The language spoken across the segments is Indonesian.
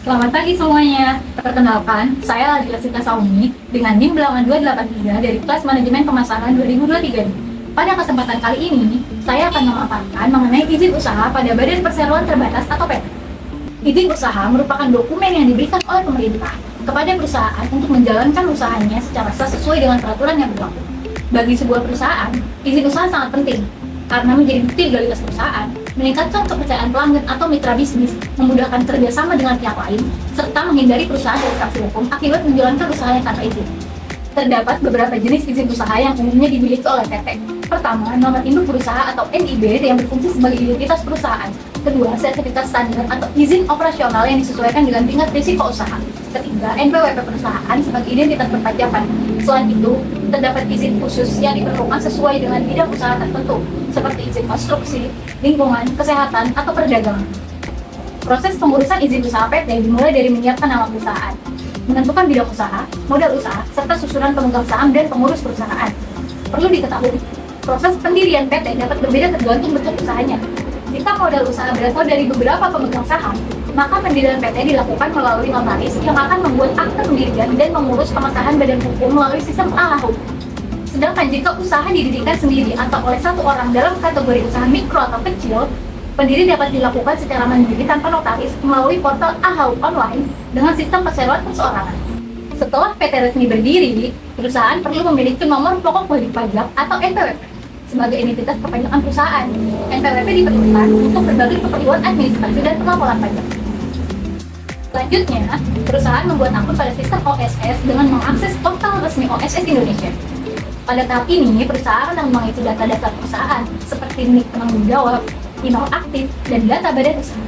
Selamat pagi semuanya. Perkenalkan, saya Ladila Sita Saumi dengan NIM Bilangan 283 dari kelas Manajemen Pemasaran 2023. Pada kesempatan kali ini, saya akan memaparkan mengenai izin usaha pada Badan Perseroan Terbatas atau PT. Izin usaha merupakan dokumen yang diberikan oleh pemerintah kepada perusahaan untuk menjalankan usahanya secara sah sesuai dengan peraturan yang berlaku. Bagi sebuah perusahaan, izin usaha sangat penting karena menjadi bukti legalitas perusahaan, meningkatkan kepercayaan pelanggan atau mitra bisnis, memudahkan kerjasama dengan pihak lain, serta menghindari perusahaan dari sanksi hukum akibat menjalankan usahanya tanpa izin. Terdapat beberapa jenis izin usaha yang umumnya dimiliki oleh PT. Pertama, nomor induk berusaha atau NIB yang berfungsi sebagai identitas perusahaan. Kedua, sertifikat standar atau izin operasional yang disesuaikan dengan tingkat risiko usaha. Ketiga, NPWP perusahaan sebagai identitas perpajakan. Selain itu, terdapat izin khusus yang diperlukan sesuai dengan bidang usaha tertentu, seperti izin konstruksi, lingkungan, kesehatan, atau perdagangan. Proses pengurusan izin usaha PT dimulai dari menyiapkan nama perusahaan, menentukan bidang usaha, modal usaha, serta susunan pemegang saham dan pengurus perusahaan. Perlu diketahui, proses pendirian PT dapat berbeda tergantung bentuk usahanya. Jika modal usaha berasal dari beberapa pemegang saham, maka pendirian PT dilakukan melalui notaris yang akan membuat akte pendirian dan mengurus pengesahan badan hukum melalui sistem ALAHUK. Sedangkan jika usaha didirikan sendiri atau oleh satu orang dalam kategori usaha mikro atau kecil, pendiri dapat dilakukan secara mandiri tanpa notaris melalui portal AHAUK online dengan sistem perseroan perseorangan. Setelah PT resmi berdiri, perusahaan perlu memiliki nomor pokok wajib pajak atau NPWP sebagai identitas perpajakan perusahaan. NPWP diperlukan untuk berbagai keperluan administrasi dan pelaporan pajak. Selanjutnya, perusahaan membuat akun pada sistem OSS dengan mengakses portal resmi OSS Indonesia. Pada tahap ini, perusahaan akan mengisi data dasar perusahaan seperti NIK penanggung jawab, email aktif, dan data badan usaha.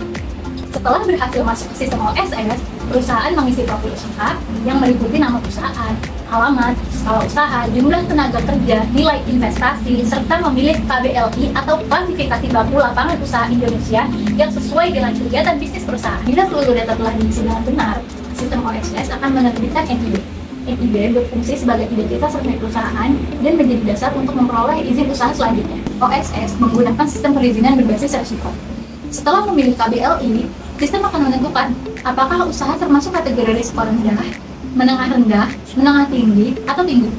Setelah berhasil masuk ke sistem OSS, perusahaan mengisi profil usaha yang meliputi nama perusahaan, alamat, skala usaha, jumlah tenaga kerja, nilai investasi, serta memilih KBLI atau klasifikasi baku lapangan usaha Indonesia yang sesuai dengan kegiatan bisnis perusahaan. Bila seluruh data telah diisi dengan benar, sistem OSS akan menerbitkan NIB. NIB berfungsi sebagai identitas resmi perusahaan dan menjadi dasar untuk memperoleh izin usaha selanjutnya. OSS menggunakan sistem perizinan berbasis resiko. Setelah memilih KBLI, sistem akan menentukan apakah usaha termasuk kategori risiko rendah, menengah tinggi, atau tinggi.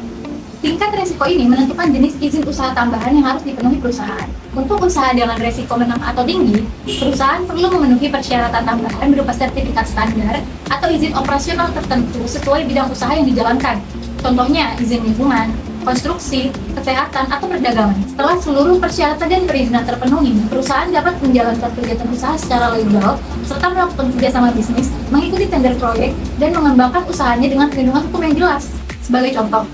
Tingkat risiko ini menentukan jenis izin usaha tambahan yang harus dipenuhi perusahaan. Untuk usaha dengan risiko menengah atau tinggi, perusahaan perlu memenuhi persyaratan tambahan berupa sertifikat standar atau izin operasional tertentu sesuai bidang usaha yang dijalankan. Contohnya, izin lingkungan, konstruksi, kesehatan, atau perdagangan. Setelah seluruh persyaratan dan perizinan terpenuhi, perusahaan dapat menjalankan kegiatan usaha secara legal serta melakukan kerjasama bisnis, mengikuti tender proyek, dan mengembangkan usahanya dengan perlindungan hukum yang jelas. Sebagai contoh,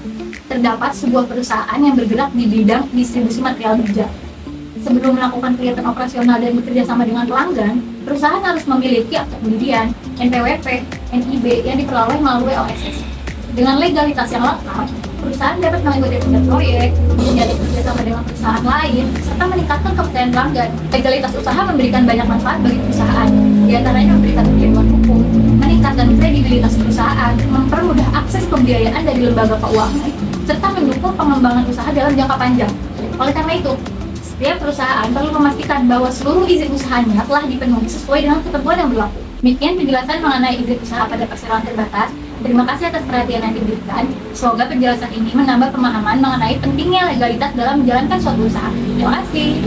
terdapat sebuah perusahaan yang bergerak di bidang distribusi material baja. Sebelum melakukan kegiatan operasional dan bekerja sama dengan pelanggan, perusahaan harus memiliki akte pendirian, NPWP, NIB yang diperoleh melalui OSS. Dengan legalitas yang lengkap, perusahaan dapat mengikuti tender proyek, menjadi kerjasama dengan perusahaan lain, serta meningkatkan kepercayaan pelanggan. Legalitas usaha memberikan banyak manfaat bagi perusahaan, diantaranya memberikan perlindungan hukum, meningkatkan kredibilitas perusahaan, mempermudah akses pembiayaan dari lembaga keuangan, serta mendukung pengembangan usaha dalam jangka panjang. Oleh karena itu, setiap perusahaan perlu memastikan bahwa seluruh izin usahanya telah dipenuhi sesuai dengan ketentuan yang berlaku. Demikian penjelasan mengenai izin usaha pada perseroan terbatas. Terima kasih atas perhatian yang diberikan. Semoga penjelasan ini menambah pemahaman mengenai pentingnya legalitas dalam menjalankan suatu usaha. Terima kasih.